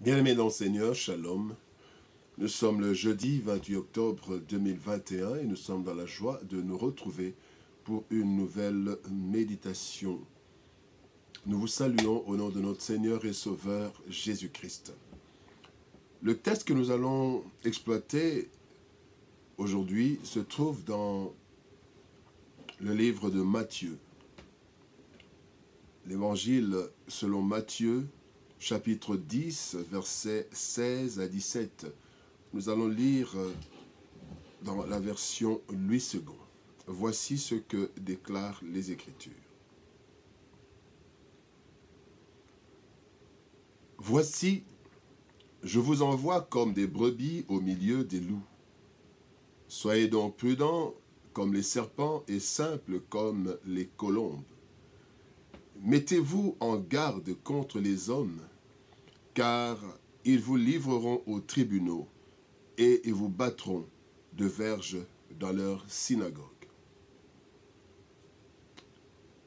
Bien-aimés dans le Seigneur, Shalom. Nous sommes le jeudi 28 octobre 2021 et nous sommes dans la joie de nous retrouver pour une nouvelle méditation. Nous vous saluons au nom de notre Seigneur et Sauveur Jésus-Christ. Le texte que nous allons exploiter aujourd'hui se trouve dans le livre de Matthieu. L'évangile selon Matthieu, chapitre 10, versets 16 à 17. Nous allons lire dans la version Louis II. Voici ce que déclarent les Écritures. Voici, je vous envoie comme des brebis au milieu des loups. Soyez donc prudents comme les serpents et simples comme les colombes. Mettez-vous en garde contre les hommes, car ils vous livreront aux tribunaux et ils vous battront de verges dans leurs synagogues.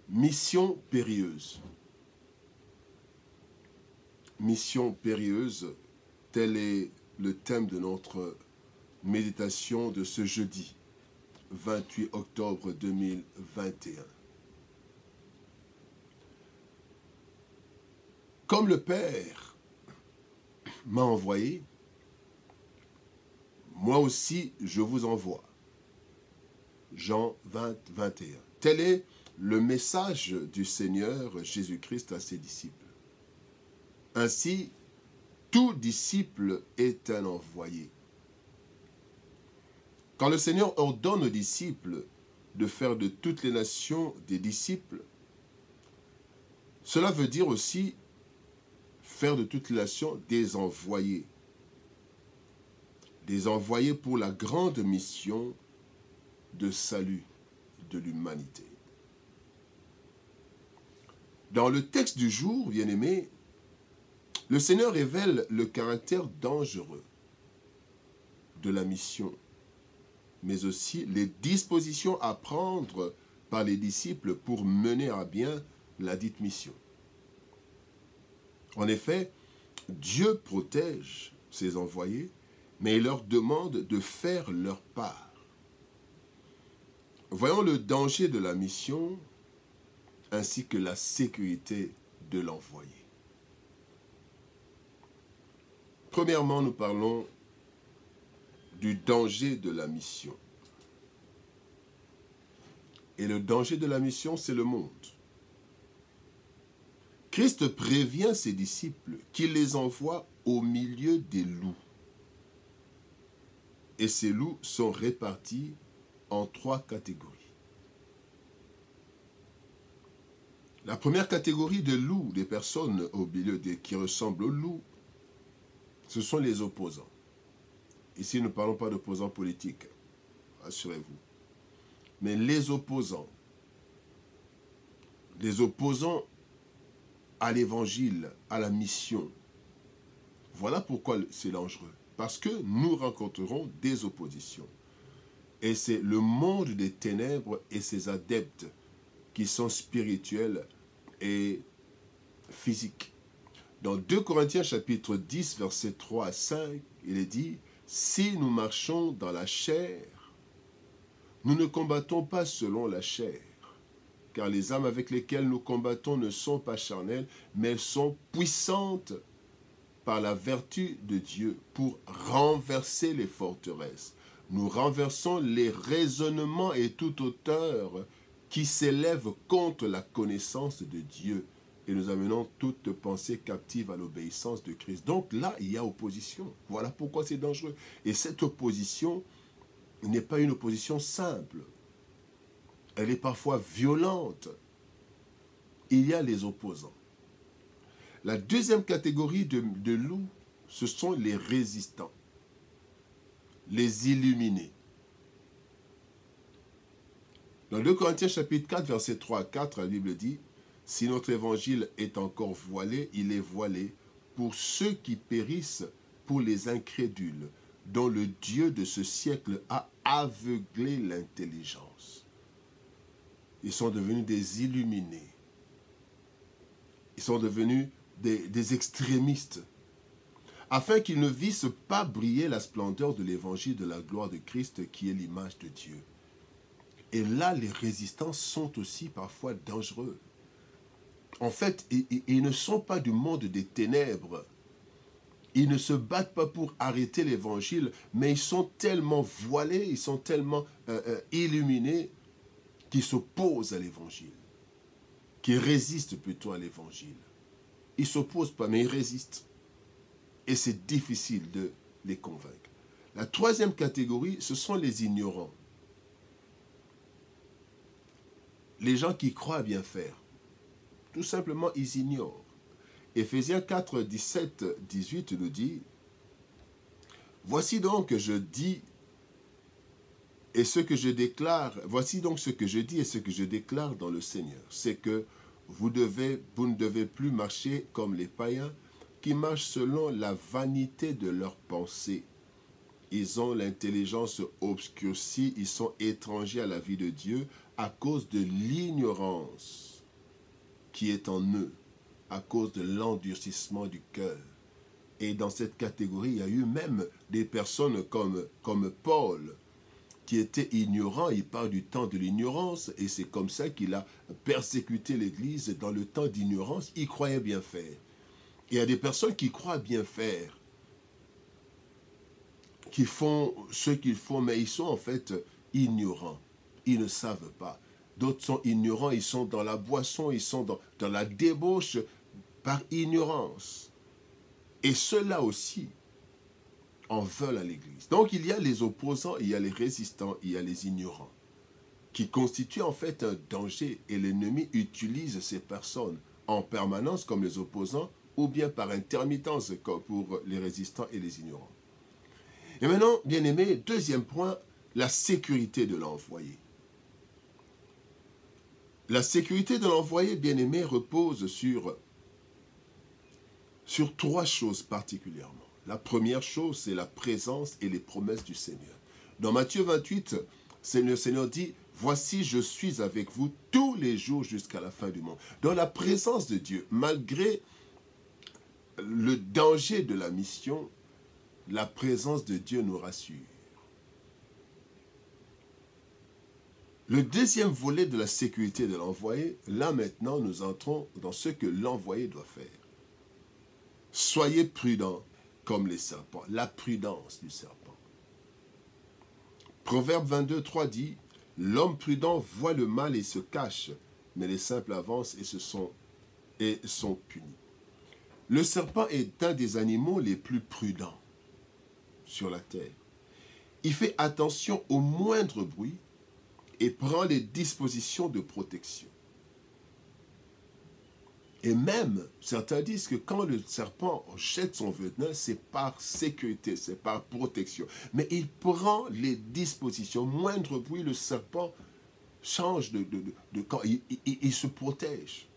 Mission périlleuse. Mission périlleuse, tel est le thème de notre méditation de ce jeudi, 28 octobre 2021. Comme le Père m'a envoyé, moi aussi je vous envoie. Jean 20, 21. Tel est le message du Seigneur Jésus-Christ à ses disciples. Ainsi, tout disciple est un envoyé. Quand le Seigneur ordonne aux disciples de faire de toutes les nations des disciples, cela veut dire aussi faire de toutes les nations des envoyés. Des envoyés pour la grande mission de salut de l'humanité. Dans le texte du jour, bien-aimés, le Seigneur révèle le caractère dangereux de la mission, mais aussi les dispositions à prendre par les disciples pour mener à bien la dite mission. En effet, Dieu protège ses envoyés, mais il leur demande de faire leur part. Voyons le danger de la mission ainsi que la sécurité de l'envoyé. Premièrement, nous parlons du danger de la mission. Et le danger de la mission, c'est le monde. Christ prévient ses disciples qu'il les envoie au milieu des loups. Et ces loups sont répartis en 3 catégories. La première catégorie de loups, des personnes au milieu qui ressemblent aux loups, ce sont les opposants. Ici, nous ne parlons pas d'opposants politiques, assurez-vous. Mais les opposants à l'évangile, à la mission. Voilà pourquoi c'est dangereux. Parce que nous rencontrerons des oppositions. Et c'est le monde des ténèbres et ses adeptes qui sont spirituels et physiques. Dans 2 Corinthiens chapitre 10, versets 3 à 5, il est dit « Si nous marchons dans la chair, nous ne combattons pas selon la chair. Car les armes avec lesquelles nous combattons ne sont pas charnelles, mais elles sont puissantes par la vertu de Dieu pour renverser les forteresses. Nous renversons les raisonnements et toute hauteur qui s'élèvent contre la connaissance de Dieu. Et nous amenons toute pensée captive à l'obéissance de Christ. Donc là, il y a opposition. Voilà pourquoi c'est dangereux. Et cette opposition n'est pas une opposition simple. Elle est parfois violente. Il y a les opposants. La deuxième catégorie de loups, ce sont les résistants, les illuminés. Dans 2 Corinthiens chapitre 4, versets 3 à 4, la Bible dit « Si notre évangile est encore voilé, il est voilé pour ceux qui périssent, pour les incrédules, dont le Dieu de ce siècle a aveuglé l'intelligence. » Ils sont devenus des illuminés. Ils sont devenus des extrémistes. afin qu'ils ne vissent pas briller la splendeur de l'évangile de la gloire de Christ, qui est l'image de Dieu. Et là, les résistants sont aussi parfois dangereux. En fait, ils ne sont pas du monde des ténèbres. Ils ne se battent pas pour arrêter l'évangile, mais ils sont tellement voilés, ils sont tellement illuminés qu'ils s'opposent à l'évangile, qu'ils résistent plutôt à l'évangile. Ils ne s'opposent pas, mais ils résistent. Et c'est difficile de les convaincre. La troisième catégorie, ce sont les ignorants. Les gens qui croient bien faire. Tout simplement, ils ignorent. Éphésiens 4, 17, 18 nous dit « Voici donc que je dis et ce que je déclare, voici donc ce que je dis et ce que je déclare dans le Seigneur, c'est que vous ne devez plus marcher comme les païens qui marchent selon la vanité de leurs pensées. Ils ont l'intelligence obscurcie, ils sont étrangers à la vie de Dieu à cause de l'ignorance qui est en eux, à cause de l'endurcissement du cœur. » Et dans cette catégorie, il y a eu même des personnes comme Paul, qui était ignorant. Il parle du temps de l'ignorance, et c'est comme ça qu'il a persécuté l'Église dans le temps d'ignorance. Il croyait bien faire. Il y a des personnes qui croient bien faire, qui font ce qu'ils font, mais ils sont en fait ignorants. Ils ne savent pas. D'autres sont ignorants, ils sont dans la boisson, ils sont dans la débauche par ignorance. Et ceux-là aussi en veulent à l'Église. Donc il y a les opposants, il y a les résistants, il y a les ignorants, qui constituent en fait un danger, et l'ennemi utilise ces personnes en permanence comme les opposants, ou bien par intermittence comme pour les résistants et les ignorants. Et maintenant, bien-aimés, deuxième point, la sécurité de l'envoyé. La sécurité de l'envoyé, bien-aimé, repose sur trois choses particulièrement. La première chose, c'est la présence et les promesses du Seigneur. Dans Matthieu 28, le Seigneur dit « Voici, je suis avec vous tous les jours jusqu'à la fin du monde. » Dans la présence de Dieu, malgré le danger de la mission, la présence de Dieu nous rassure. Le deuxième volet de la sécurité de l'envoyé, là maintenant, nous entrons dans ce que l'envoyé doit faire. Soyez prudents comme les serpents, la prudence du serpent. Proverbe 22, 3 dit « L'homme prudent voit le mal et se cache, mais les simples avancent et sont punis. » Le serpent est un des animaux les plus prudents sur la terre. Il fait attention au moindre bruit et prend les dispositions de protection. Et même, certains disent que quand le serpent jette son venin, c'est par sécurité, c'est par protection. Mais il prend les dispositions. Moindre bruit, le serpent change de camp. Il se protège.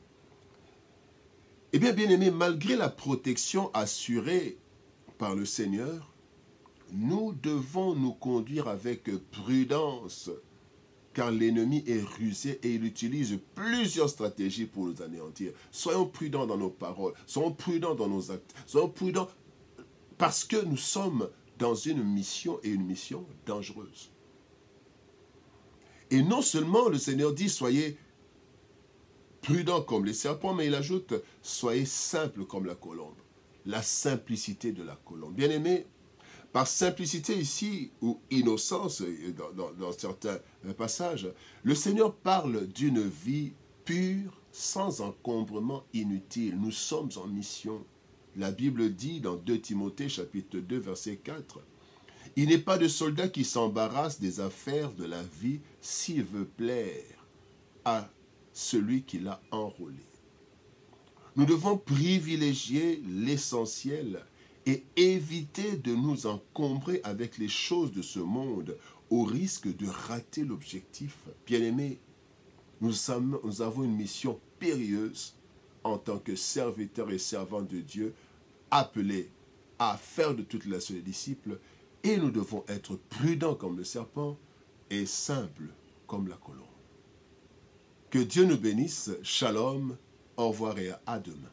Eh bien, bien-aimés, malgré la protection assurée par le Seigneur, nous devons nous conduire avec prudence, car l'ennemi est rusé et il utilise plusieurs stratégies pour nous anéantir. Soyons prudents dans nos paroles, soyons prudents dans nos actes, soyons prudents parce que nous sommes dans une mission, et une mission dangereuse. Et non seulement le Seigneur dit « Soyez prudents comme les serpents », mais il ajoute « Soyez simples comme la colombe ». La simplicité de la colombe. Bien-aimés, par simplicité ici, ou innocence dans certains passages, le Seigneur parle d'une vie pure, sans encombrement inutile. Nous sommes en mission. La Bible dit dans 2 Timothée chapitre 2 verset 4, « Il n'est pas de soldat qui s'embarrasse des affaires de la vie s'il veut plaire à celui qui l'a enrôlé. » Nous devons privilégier l'essentiel et éviter de nous encombrer avec les choses de ce monde au risque de rater l'objectif. Bien-aimés, nous avons une mission périlleuse en tant que serviteurs et servants de Dieu, appelés à faire de toute la des disciples, et nous devons être prudents comme le serpent et simples comme la colombe. Que Dieu nous bénisse. Shalom, au revoir et à demain.